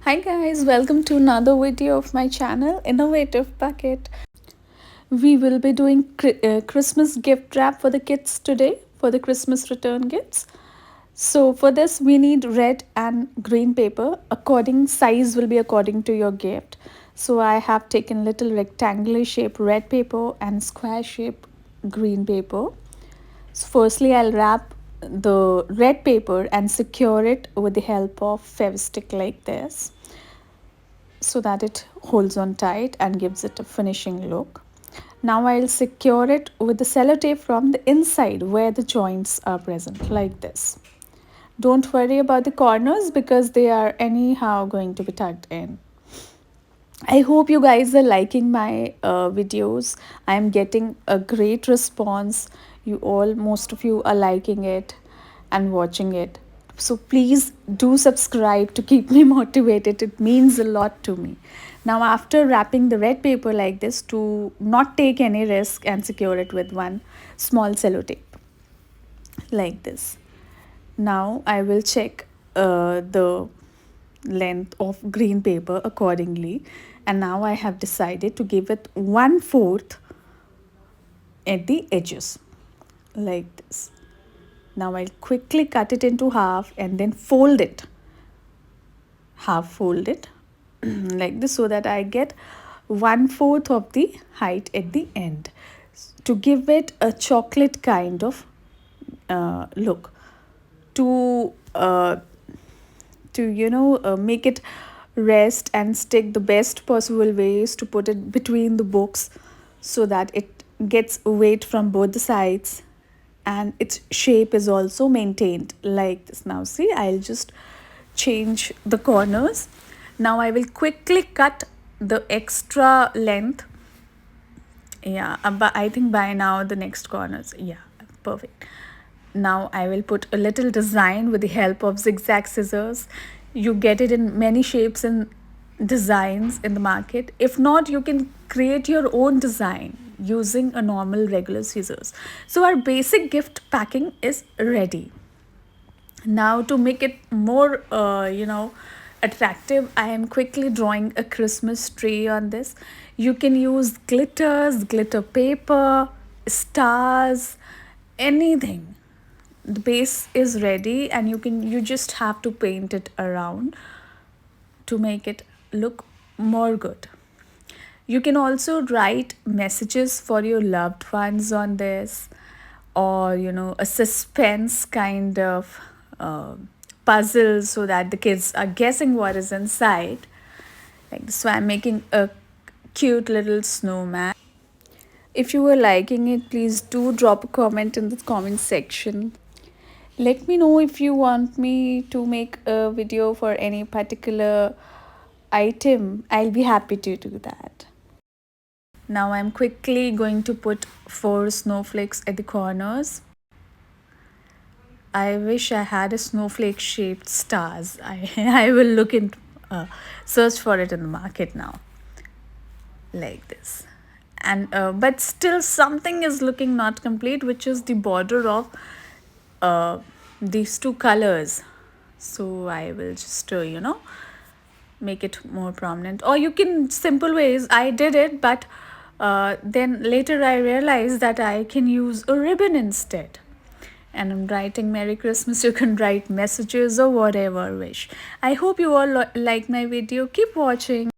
Hi guys, welcome to another video of my channel, Innovative Bucket. We will be doing Christmas gift wrap for the kids today for the Christmas return gifts. So for this we need red and green paper. According size will be according to your gift. So I have taken little rectangular shape red paper and square shape green paper. So firstly I'll wrap the red paper and secure it with the help of Fevstick like this, so that it holds on tight and gives it a finishing look. Now I'll secure it with the sellotape from the inside where the joints are present like this. Don't worry about the corners because they are anyhow going to be tucked in. I hope you guys are liking my videos. I am getting a great response. Most of you are liking it and watching it. So please do subscribe to keep me motivated. It means a lot to me. Now, after wrapping the red paper like this, to not take any risk and secure it with one small sellotape like this. Now I will check the length of green paper accordingly, and now I have decided to give it 1/4 at the edges like this. Now I'll quickly cut it into half and then fold it, half fold it like this, so that I get 1/4 of the height at the end to give it a chocolate kind of look. To make it rest and stick, the best possible way is to put it between the books so that it gets weight from both the sides and its shape is also maintained like this. Now see, I'll just change the corners. Now I will quickly cut the extra length. Yeah, but I think by now the next corners, yeah, perfect. Now I will put a little design with the help of zigzag scissors. You get it in many shapes and designs in the market. If not, you can create your own design using a normal regular scissors. So our basic gift packing is ready. Now to make it more attractive, I am quickly drawing a Christmas tree on this. You can use glitters, glitter paper, stars, anything. The base is ready and you just have to paint it around to make it look more good. You can also write messages for your loved ones on this, or a suspense kind of puzzle so that the kids are guessing what is inside. Like this, so I'm making a cute little snowman. If you were liking it, please do drop a comment in the comment section. Let me know if you want me to make a video for any particular item. I'll be happy to do that. Now I'm quickly going to put 4 snowflakes at the corners. I wish I had a snowflake shaped stars. I will look in, search for it in the market now. Like this. And but still something is looking not complete, which is the border of these two colors. So I will just make it more prominent, or you can simple ways. I did it, but then later I realized that I can use a ribbon instead. And I'm writing Merry Christmas. You can write messages or whatever wish. I hope you all like my video. Keep watching.